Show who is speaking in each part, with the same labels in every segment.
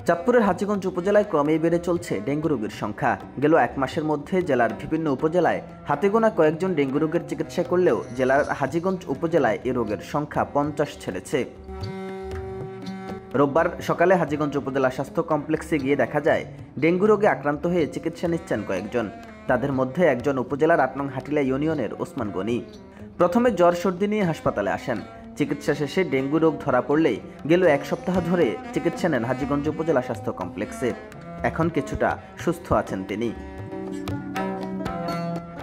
Speaker 1: চাঁদপুরের হাজীগঞ্জ উপজেলায় ক্রমেই বেড়ে চলছে ডেঙ্গু রোগীর সংখ্যা। গেল এক মাসের মধ্যে জেলার বিভিন্ন উপজেলায় হাতে গোনা কয়েকজন ডেঙ্গু রোগের চিকিৎসা করলেও জেলার হাজীগঞ্জ উপজেলায় এ রোগের সংখ্যা 50 ছেড়েছে। রোববার সকালে হাজীগঞ্জ উপজেলা স্বাস্থ্য কমপ্লেক্সে গিয়ে দেখা যায় ডেঙ্গু রোগে আক্রান্ত হয়ে চিকিৎসা নিচ্ছেন কয়েকজন। তাদের মধ্যে একজন উপজেলার ৮ নং হাটিলা ইউনিয়নের ওসমান গনি। প্রথমে জ্বর সর্দি নিয়ে হাসপাতালে আসেন। চিকিৎসা শেষে ডেঙ্গু রোগ ধরা পড়লেই গেল এক সপ্তাহ ধরে চিকিৎসা নেন হাজীগঞ্জ উপজেলা স্বাস্থ্য কমপ্লেক্সে। এখন কিছুটা সুস্থ আছেন তিনি।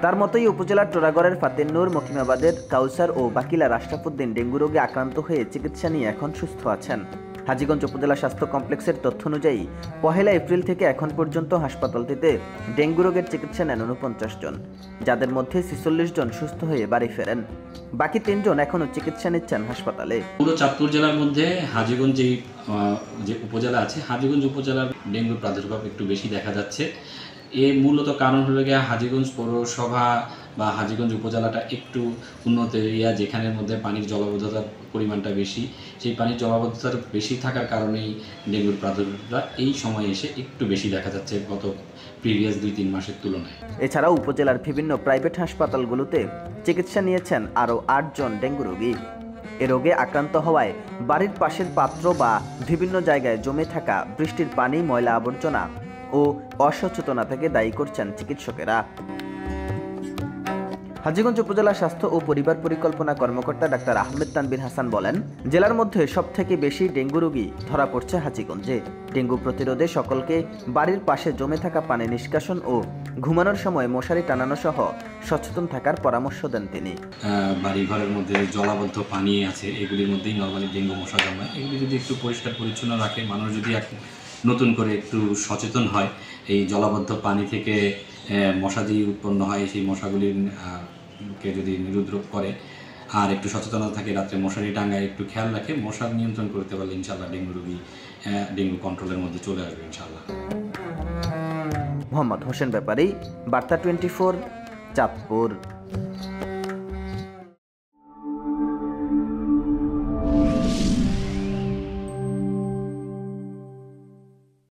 Speaker 1: তার মতোই উপজেলার টোরাগড়ের ফাতেন্নুর, মকিমাবাদের কাউসার ও বাকিলার আশরাফুদ্দিন ডেঙ্গু রোগে আক্রান্ত হয়ে চিকিৎসা নিয়ে এখন সুস্থ আছেন। হাজীগঞ্জ উপজেলা স্বাস্থ্য কমপ্লেক্সের তথ্য অনুযায়ী 1 এপ্রিল থেকে এখন পর্যন্ত হাসপাতালটিতে ডেঙ্গু রোগের চিকিৎসা নেন 49 জন, যাদের মধ্যে 46 জন সুস্থ হয়ে বাড়ি ফেরেন। বাকি 3 জন এখনও চিকিৎসা নিচ্ছেন হাসপাতালে।
Speaker 2: পুরো চাঁদপুর জেলার মধ্যে হাজীগঞ্জ যে উপজেলা আছে, হাজীগঞ্জ উপজেলার ডেঙ্গুর প্রাদুর্ভাব একটু বেশি দেখা যাচ্ছে। এর মূলত কারণ হলো গিয়ে হাজীগঞ্জ পৌরসভা বা হাজীগঞ্জ উপজেলাটা একটু উন্নত এরিয়া, যেখানের মধ্যে পানির জলাবদ্ধতার পরিমাণটা বেশি। সেই পানির জলাবদ্ধতার বেশি থাকার কারণেই ডেঙ্গুর প্রাদুর্ভাবটা এই সময়ে এসে একটু বেশি দেখা যাচ্ছে গত প্রিভিয়াস 2-3 মাসের তুলনায়।
Speaker 1: এছাড়াও উপজেলার বিভিন্ন প্রাইভেট হাসপাতালগুলোতে চিকিৎসা নিয়েছেন আরও 8 জন ডেঙ্গু রোগী। এ রোগে আক্রান্ত হওয়ায় বাড়ির পাশের পাত্র বা বিভিন্ন জায়গায় জমে থাকা বৃষ্টির পানি, ময়লা আবর্জনা ও অসচেতনা থেকে দায়ী করছেন চিকিৎসকেরা। হাজীগঞ্জ উপজেলা স্বাস্থ্য ও পরিবার পরিকল্পনা কর্মকর্তা ডাক্তার আহমেদ তানবীর হাসান বলেন, জেলার মধ্যে সবথেকে বেশি ডেঙ্গু রোগী ধরা পড়ছে হাজীগঞ্জে। ডেঙ্গু প্রতিরোধে সকলকে বাড়ির পাশে জমে থাকা পানি নিষ্কাশন ও ঘুমানোর সময় মশারি টানানো সহ সচেতন থাকার পরামর্শ দেন তিনি।
Speaker 2: বাড়িঘরের মধ্যে জলাবদ্ধ পানি আছে, এগুলির মধ্যেই নর্মালি ডেঙ্গু মশা জন্মায়। এগুলি যদি একটু পরিষ্কার পরিচ্ছন্ন রাখে, মানুষ যদি নতুন করে একটু সচেতন হয়, এই জলাবদ্ধ পানি থেকে মশা যে উৎপন্ন হয় সেই মশাগুলিকে যদি নিরুদ্রব করে আর একটু সচেতনতা থাকে, রাত্রে মশারি টাঙ্গায় একটু খেয়াল রাখে, মশা নিয়ন্ত্রণ করতে পারলে ইনশাআল্লাহ ডেঙ্গু কন্ট্রোলের মধ্যে চলে আসবে ইনশাআল্লাহ।
Speaker 1: মোহাম্মদ হোসেন ব্যাপারী, বার্তা 24, চাঁদপুর।